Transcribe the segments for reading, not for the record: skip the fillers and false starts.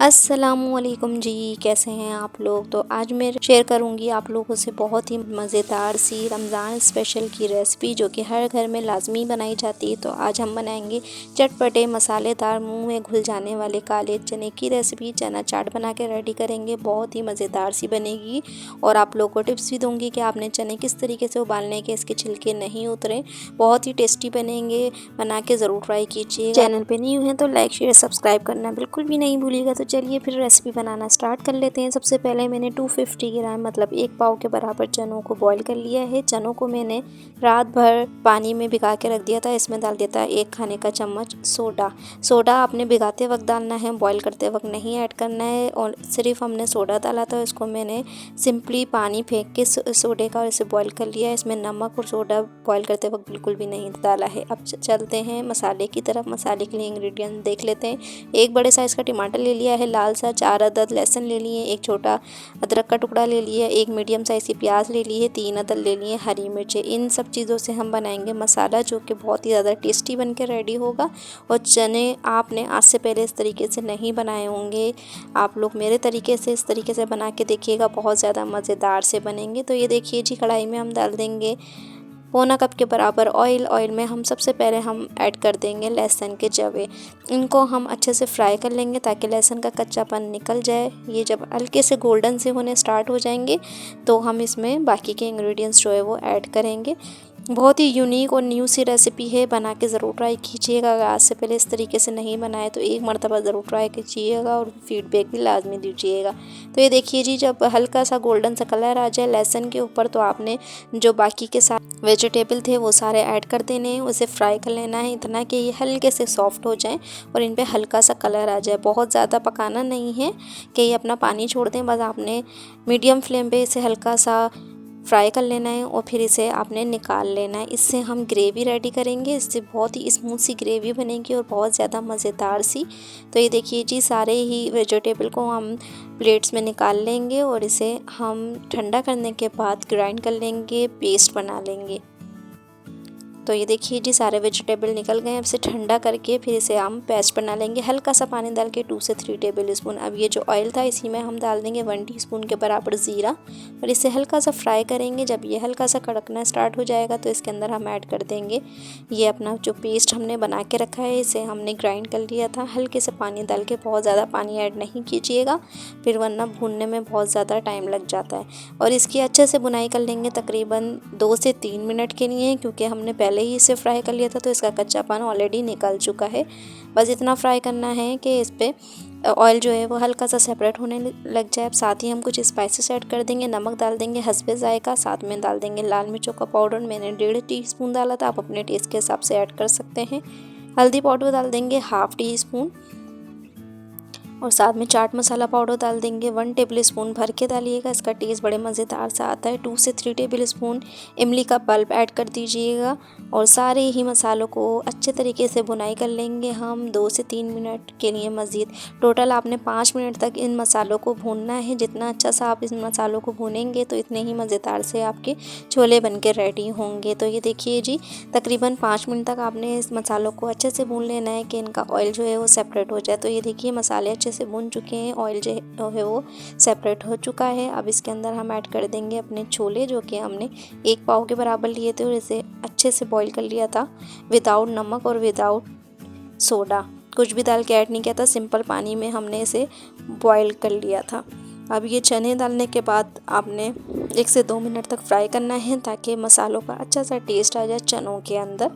अस्सलामुअलैकुम जी, कैसे हैं आप लोग। तो आज मैं शेयर करूंगी आप लोगों से बहुत ही मज़ेदार सी रमज़ान स्पेशल की रेसिपी जो कि हर घर में लाजमी बनाई जाती है। तो आज हम बनाएंगे चटपटे मसालेदार मुंह में घुल जाने वाले काले चने की रेसिपी। चना चाट बना के रेडी करेंगे, बहुत ही मज़ेदार सी बनेगी। और आप लोग को टिप्स भी दूँगी कि आपने चने किस तरीके से उबालने के इसके छिलके नहीं उतरे। बहुत ही टेस्टी बनेंगे, बना के ज़रूर ट्राई कीजिए। चैनल पर न्यू हैं तो लाइक शेयर सब्सक्राइब करना बिल्कुल भी नहीं भूलिएगा। तो चलिए फिर रेसिपी बनाना स्टार्ट कर लेते हैं। सबसे पहले मैंने 250 ग्राम मतलब 1 पाव के बराबर चनों को बॉईल कर लिया है। चनों को मैंने रात भर पानी में भिगा के रख दिया था। इसमें डाल दिया था 1 खाने का चम्मच सोडा आपने भिगाते वक्त डालना है, बॉईल करते वक्त नहीं ऐड करना है। और सिर्फ हमने सोडा डाला था, इसको मैंने सिंपली पानी फेंक के सोडे का और इसे बॉईल कर लिया है। इसमें नमक और सोडा बॉईल करते वक्त बिल्कुल भी नहीं डाला है। अब चलते हैं मसाले की तरफ। मसाले के लिए इंग्रेडिएंट देख लेते हैं। 1 बड़े साइज़ का टमाटर ले लिया है लाल सा, 4 अदद लहसुन ले लिए, 1 छोटा अदरक का टुकड़ा ले लिया, 1 मीडियम साइज़ की प्याज ले ली है, 3 अदद ले लिए हरी मिर्चें। इन सब चीज़ों से हम बनाएंगे मसाला जो कि बहुत ही ज़्यादा टेस्टी बन के रेडी होगा। और चने आपने आज से पहले इस तरीके से नहीं बनाए होंगे, आप लोग मेरे तरीके से इस तरीके से बना के देखिएगा, बहुत ज़्यादा मज़ेदार से बनेंगे। तो ये देखिए जी, कढ़ाई में हम डाल देंगे पौना कप के बराबर ऑयल में हम सबसे पहले हम ऐड कर देंगे लहसुन के जवे। इनको हम अच्छे से फ्राई कर लेंगे ताकि लहसुन का कच्चापन निकल जाए। ये जब हल्के से गोल्डन से होने स्टार्ट हो जाएंगे तो हम इसमें बाकी के इंग्रेडिएंट्स जो है वो ऐड करेंगे। बहुत ही यूनिक और न्यू सी रेसिपी है, बना के ज़रूर ट्राई कीजिएगा। अगर आज से पहले इस तरीके से नहीं बनाए तो एक मरतबा ज़रूर ट्राई कीजिएगा और फीडबैक भी लाजमी दीजिएगा। तो ये देखिए जी, जब हल्का सा गोल्डन सा कलर आ जाए लहसुन के ऊपर तो आपने जो बाकी के साथ वेजिटेबल थे वो सारे ऐड कर देने हैं। उसे फ्राई कर लेना है इतना कि ये हल्के से सॉफ्ट हो जाएं और इन पे हल्का सा कलर आ जाए। बहुत ज़्यादा पकाना नहीं है कि ये अपना पानी छोड़ दें, बस आपने मीडियम फ्लेम पे इसे हल्का सा फ्राई कर लेना है और फिर इसे आपने निकाल लेना है। इससे हम ग्रेवी रेडी करेंगे, इससे बहुत ही स्मूथ सी ग्रेवी बनेगी और बहुत ज़्यादा मज़ेदार सी। तो ये देखिए जी, सारे ही वेजिटेबल को हम प्लेट्स में निकाल लेंगे और इसे हम ठंडा करने के बाद ग्राइंड कर लेंगे, पेस्ट बना लेंगे। तो ये देखिए जी, सारे वेजिटेबल निकल गए। अब इसे ठंडा करके फिर इसे हम पेस्ट बना लेंगे, हल्का सा पानी डाल के 2 से 3 टेबल स्पून। अब ये जो ऑयल था इसी में हम डाल देंगे 1 टीस्पून के बराबर ज़ीरा और इसे हल्का सा फ्राई करेंगे। जब ये हल्का सा कड़कना स्टार्ट हो जाएगा तो इसके अंदर हम ऐड कर देंगे ये अपना जो पेस्ट हमने बना के रखा है, इसे हमने ग्राइंड कर लिया था। हल्के से पानी डाल के, बहुत ज़्यादा पानी ऐड नहीं कीजिएगा फिर वरना भूनने में बहुत ज़्यादा टाइम लग जाता है। और इसकी अच्छे से बुनाई कर लेंगे तकरीबन 2 से 3 मिनट के लिए, क्योंकि हमने पहले ही इसे फ्राई कर लिया था तो इसका कच्चापन ऑलरेडी निकल चुका है। बस इतना फ्राई करना है कि इस पे ऑयल जो है वो हल्का सा सेपरेट होने लग जाए। अब साथ ही हम कुछ स्पाइसेस ऐड कर देंगे। नमक डाल देंगे हस्बे जायका, साथ में डाल देंगे लाल मिर्चों का पाउडर, मैंने 1.5 टीस्पून डाला था, आप अपने टेस्ट के हिसाब से ऐड कर सकते हैं। हल्दी पाउडर डाल देंगे 1/2 टीस्पून और साथ में चाट मसाला पाउडर डाल देंगे 1 टेबल स्पून भर के डालिएगा, इसका टेस्ट बड़े मज़ेदार सा आता है। 2 से 3 टेबल स्पून इमली का पल्प ऐड कर दीजिएगा और सारे ही मसालों को अच्छे तरीके से बुनाई कर लेंगे हम 2 से 3 मिनट के लिए मज़ीद। टोटल आपने 5 मिनट तक इन मसालों को भूनना है। जितना अच्छा सा आप इन मसालों को भूनेंगे तो इतने ही मज़ेदार से आपके छोले बन के रेडी होंगे। तो ये देखिए जी, तकरीबन 5 मिनट तक आपने इस मसालों को अच्छे से भून लेना है कि इनका ऑयल जो है वो सेपरेट हो जाए। तो ये देखिए, मसाले अच्छे से भून चुके हैं, ऑयल जो है वो सेपरेट हो चुका है। अब इसके अंदर हम ऐड कर देंगे अपने छोले जो कि हमने 1 पाव के बराबर लिए थे और इसे अच्छे से बॉईल कर लिया था विदाउट नमक और विदाउट सोडा, कुछ भी डाल के ऐड नहीं किया था, सिंपल पानी में हमने इसे बॉईल कर लिया था। अब ये चने डालने के बाद आपने 1 से 2 मिनट तक फ्राई करना है ताकि मसालों का अच्छा सा टेस्ट आ जाए चनों के अंदर।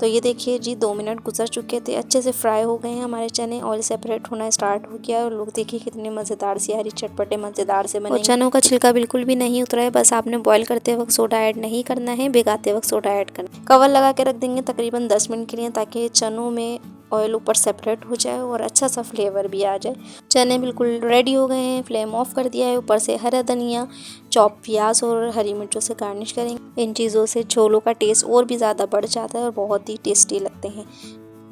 तो ये देखिए जी, 2 मिनट गुजर चुके थे, अच्छे से फ्राई हो गए हैं हमारे चने, ऑयल सेपरेट होना स्टार्ट हो गया है। और लोग देखिए कितने मज़ेदार सी हरी चटपटे मज़ेदार से बने। और चनों का छिलका बिल्कुल भी नहीं उतरा है, बस आपने बॉईल करते वक्त सोडा ऐड नहीं करना है, भिगाते वक्त सोडा ऐड करना। कवर लगा के रख देंगे तकरीबन 10 मिनट के लिए ताकि चनों में ऑयल ऊपर सेपरेट हो जाए और अच्छा सा फ्लेवर भी आ जाए। चने बिल्कुल रेडी हो गए हैं, फ्लेम ऑफ कर दिया है। ऊपर से हरा धनिया, चॉप प्याज और हरी मिर्चों से गार्निश करेंगे। इन चीज़ों से छोलों का टेस्ट और भी ज़्यादा बढ़ जाता है और बहुत ही टेस्टी लगते हैं।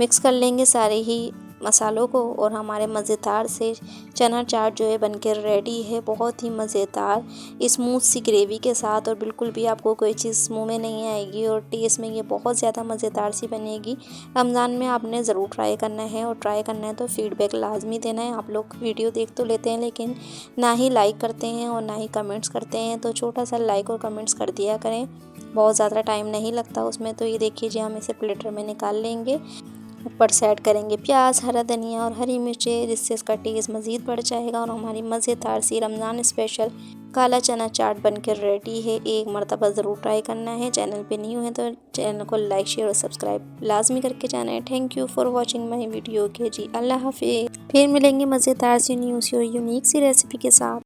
मिक्स कर लेंगे सारे ही मसालों को और हमारे मज़ेदार से चना चाट जो है बनकर रेडी है। बहुत ही मज़ेदार स्मूथ सी ग्रेवी के साथ और बिल्कुल भी आपको कोई चीज़ मुंह में नहीं आएगी और टेस्ट में ये बहुत ज़्यादा मज़ेदार सी बनेगी। रमज़ान में आपने ज़रूर ट्राई करना है और ट्राई करना है तो फीडबैक लाजमी देना है। आप लोग वीडियो देख तो लेते हैं लेकिन ना ही लाइक करते हैं और ना ही कमेंट्स करते हैं, तो छोटा सा लाइक और कमेंट्स कर दिया करें, बहुत ज़्यादा टाइम नहीं लगता उसमें। तो ये देखिए जी, हम इसे प्लेटर में निकाल लेंगे। ऊपर से ऐड करेंगे प्याज, हरा धनिया और हरी मिर्चें, जिससे इसका टेस्ट मज़ीद बढ़ जाएगा और हमारी मज़ेदार सी रमज़ान स्पेशल काला चना चाट बनकर रेडी है। एक मरतबा ज़रूर ट्राई करना है। चैनल पे न्यू है तो चैनल को लाइक शेयर और सब्सक्राइब लाजमी करके जाना है। Thank you for watching my video के जी, अल्लाह हाफिज़। फिर मिलेंगे मज़ेदार सी न्यू सी और यूनिक सी रेसिपी के साथ।